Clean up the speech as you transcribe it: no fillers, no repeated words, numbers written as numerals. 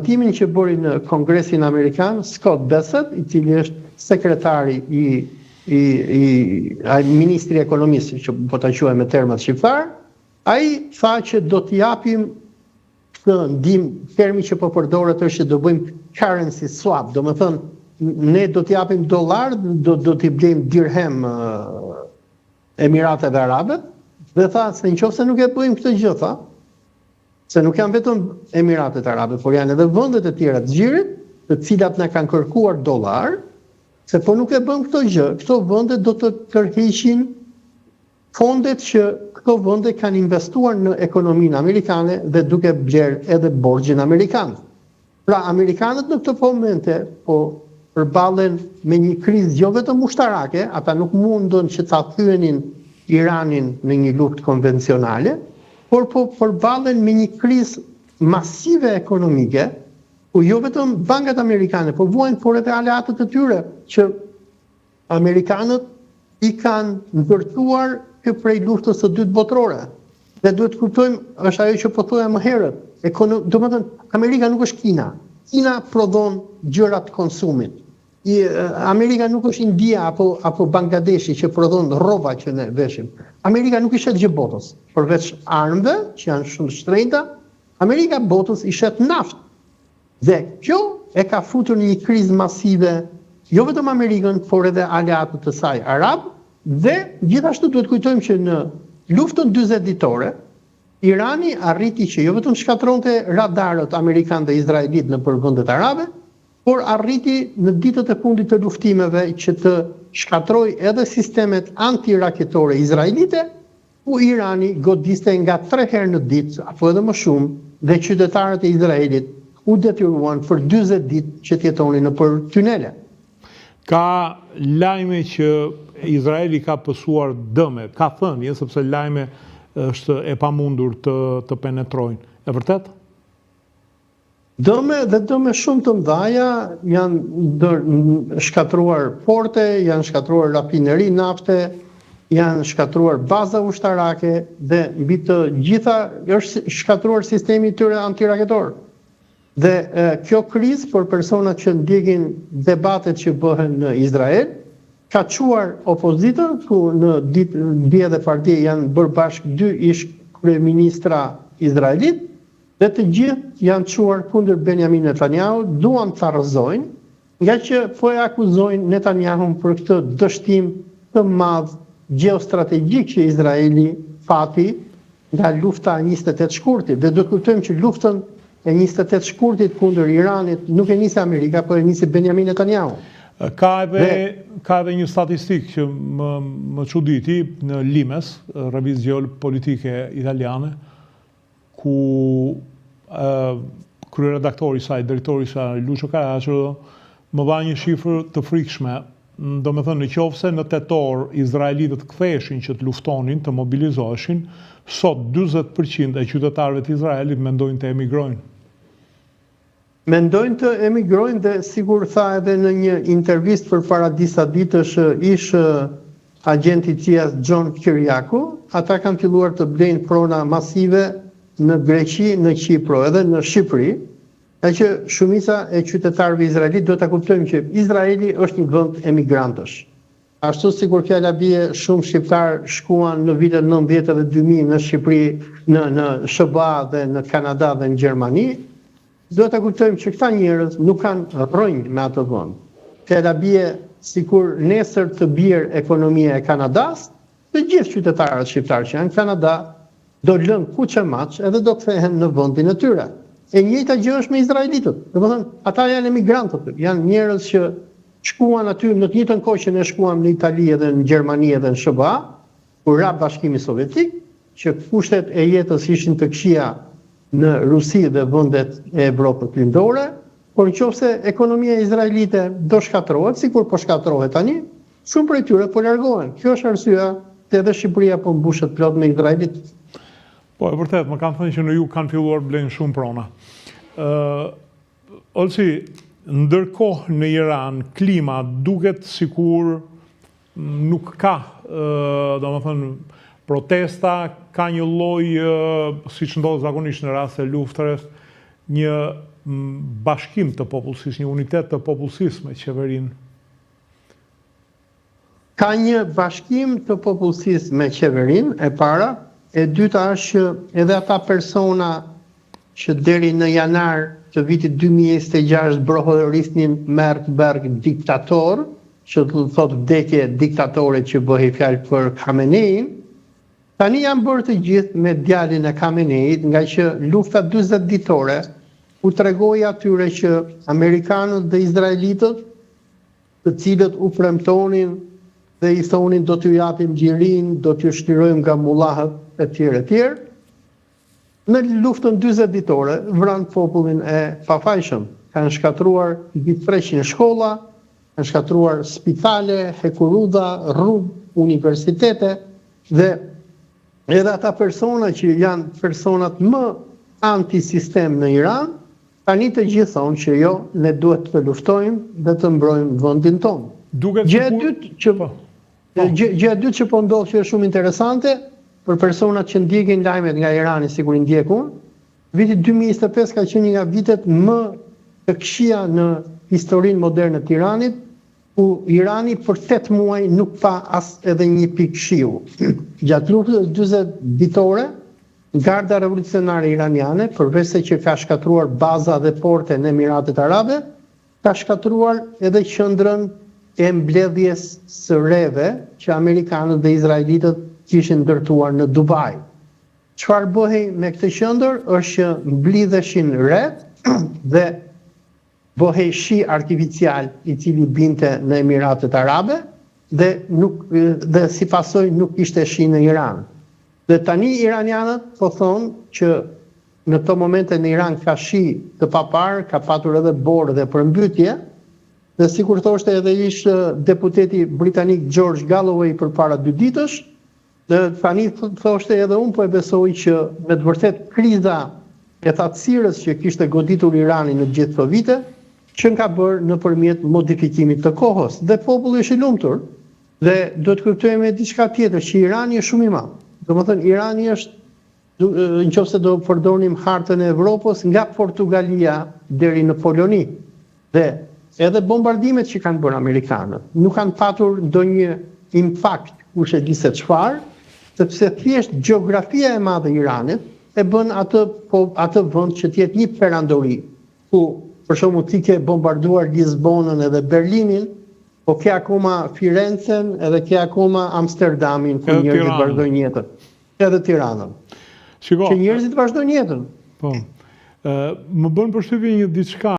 Timin që bëri në Kongresin Amerikan, Scott Bessent, I cili është sekretari I Ministri Ekonomisë, që po ta quajmë me termat shqiptar, ai tha që do t'i japim këtë ndihmë, termi që po përdoret është që do bëjmë currency swap, do të thënë ne do t'i japim dollar, do t'i blejmë dirhem Emirateve Arabe, dhe tha se nëse nuk e bëjmë këtë gjë, tha, se nuk janë vetëm Emiratet Arabe, por janë edhe vendet e tjera të xhirit, të cilat na kanë kërkuar dollar, se po nuk e bën këtë gjë, këto vende do të tërheqin fondet që këto vende kanë investuar në ekonominë amerikane dhe duke bler edhe borxhin amerikan. Pra amerikanët në këtë momente po përballen me një krizë jo vetëm ushtarake, ata nuk mundën që ta thyenin Iranin në një luftë konvencionale, por po përballen me një krizë masive ekonomike, ku jo vetëm bankat amerikane po vuajnë, por edhe aleatët e tyre, që amerikanët I kanë ndërtuar prej luftës së dytë botërore. Dhe duhet të kuptojmë, është ajo që po thoja më herët, domethënë Amerika nuk është Kina. Kina prodhon gjëra të konsumit. Amerika nuk është India apo Bangladeshi që prodhon rroba që ne veshim. Amerika nuk I shet gjë botës, përveç armëve që janë shumë shtrenjta, Amerika botës I shet naftë. Dhe kjo e ka futur në një krizë masive, jo vetëm Amerikën, por edhe aleatët të saj arab, dhe gjithashtu duhet kujtojmë që në luftën 40 ditore, Irani arriti që jo vetëm shkatronte radarët amerikan dhe izraelit në vendet arabe, por arriti në ditët e fundit të luftimeve që të shkatroj edhe sistemet antiraketore izraelite, ku Irani godiste nga 3 herë në ditë, apo edhe më shumë, dhe qytetarët e Izraelit u detyruan për 40 ditë që të jetonin nëpër tunele. Ka lajme që Izraeli ka pësuar dëme, ka thënie, sepse lajme është e pamundur të penetrojnë. E vërtet? Dëme shumë të mdhaja, janë shkatruar porte, janë shkatruar rafineri nafte, janë shkatruar baza ushtarake dhe mbi të gjitha është shkatruar sistemi tyre antiraketor. Dhe kjo krizë për personat që ndjekin debatet që bëhen në Izrael, ka quar opozitën, ku në dje dhe partia janë bërë bashkë 2 ish kryeministra izraelit, dhe të gjithë janë quar kundër Benjamin Netanyahu, duan të rrëzojnë, nga që po e akuzojnë Netanyahu për këtë dështim të madh gjeostrategjik që Izraeli pati nga lufta 28 shkurtit. Dhe do të kuptojmë që luftën e 28 shkurtit kundër Iranit nuk e nisi Amerika, por e nisi Benjamin Netanyahu. Ka edhe një statistikë që më çuditi në Limes, revizio politike italiane, ku kryeredaktori saj, drejtori saj, Lucio Caracciolo, më dha një shifër të frikshme. Do me thënë, në qofse në tetor izraelitët ktheheshin që të luftonin, të mobilizoheshin, sot 40% e qytetarëve të Izraelit mendojnë të emigrojnë. Mendojnë të emigrojnë dhe sigur tha edhe në një intervistë përpara disa ditësh ish agenti i CIA John Kiriakou, ata kanë filluar të blejnë prona masive në Greqi, në Kipro, edhe në Shqipëri, e që shumica e qytetarëve izraelit do ta kuptojmë që Izraeli është një vend emigrantësh. Ashtu sikur fjala bie, shumë shqiptar shkuan në vitet 90 dhe 2000 në Shqipëri, në SBA dhe në Kanada dhe në Gjermani, do ta kuptojmë që këta njerëz nuk kanë rrënjë me atë vend. Fjala bie sikur nesër të bjerë ekonomia e Kanadas, të gjithë qytetarët shqiptarë që janë në Kanada do lënë kuq e maç edhe do kthehen në vendin e tyre. E njëjta gjë është me izraelitët. Domethënë, ata janë emigrantët, janë njerëz që shkuan aty në të njëjtën kohë që ne shkuam në Itali edhe në Gjermani edhe në SBA, kur rap Bashkimi Sovjetik, që kushtet e jetës ishin të këqija në Rusi dhe vendet e Evropës lindore, por nëse ekonomia izraelite do shkatrohet, sikur po shkatrohet tani, shumë prej tyre po largohen. Kjo është arsyeja se edhe Shqipëria po mbushet plot me izraelit. Po, e vërtet, më kanë thënë që në ju kanë filluar blejnë shumë prona. Olsi, ndërkohë në Iran, klima duket sikur nuk ka, do më thënë, protesta, ka një lloj, siç ndodh zakonisht në rast të luftërës, një bashkim të popullsisë, një unitet të popullsisë me qeverinë? Ka një bashkim të popullsisë me qeverinë, e para, e dyta është që edhe ata persona që deri në janar të vitit 2026 brohorisnin Merkberg diktator, që të thot vdekje diktatore që bëhej fjalë për Khamenein, tani janë bërë të gjithë me djalin e Khameneit, nga që lufta 40 ditore u tregoi atyre që amerikanët dhe izraelitët, të cilët u premtonin dhe i thonin do t'ju japim gjirin, do t'ju shtyrojmë nga mullahët e tjerë, në luftën 40 ditore vranë popullin e pafajshëm. Kanë shkatruar mbi 300 shkolla, kanë shkatruar spitale, hekuruda, rrugë, universitete, dhe edhe ata persona që janë personat më antisistem në Iran, tani të gjithë thonë që jo, ne duhet të luftojmë dhe të mbrojmë vendin tonë. Gjë e dytë që po ndodh që është shumë interesante, për personat që ndjekin lajmet nga Irani, sikur i ndjek unë, viti 2025 ka qenë një nga vitet më të këqija në historinë moderne të Iranit, ku Irani për 8 muaj nuk pa as edhe një pikë shiu. Gjatë luftës 40 ditore, Garda Revolucionare Iraniane, përveç se që ka shkatruar baza dhe porte në Emiratet Arabe, ka shkatruar edhe qendrën e mbledhjes së reve që amerikanët dhe izraelitët kishin ndërtuar në Dubai. Çfarë bëhej me këtë qendër është që mblidheshin re dhe bëhej shi artificial i cili binte në Emiratet Arabe dhe si pasojë nuk ishte shi në Iran. Dhe tani iranianët po thonë që në këto momente në Iran ka shi të papar, ka patur edhe borë dhe përmbytje, dhe sikur thoshte edhe ishte deputeti britanik George Galloway përpara 2 ditësh, dhe tani thoshte edhe unë po e besoj që me të vërtet kriza e thatësirës që kishte goditur Iranin në gjithë këto vite, që ka bërë nëpërmjet modifikimit të kohës. Dhe populli është i lumtur, dhe do të kuptojmë diçka tjetër, që Irani është shumë i madh. Domethënë Irani është, nëse do përdornim hartën e Evropës, nga Portugalia deri në Poloni. Dhe edhe bombardimet që kanë bërë amerikanët nuk kanë patur ndonjë impakt kush e di se çfarë, sepse thjesht gjeografia e madhe e Iranit e bën atë vend që të jetë një perandori, ku për shembull ti ke bombarduar Lisbonën edhe Berlinin, po ke akoma Firenzen edhe ke akoma Amsterdamin ku njerëzit vazhdojnë jetën. Edhe Tiranën. Që njerëzit vazhdojnë jetën. Po. Më bën përshtypje një diçka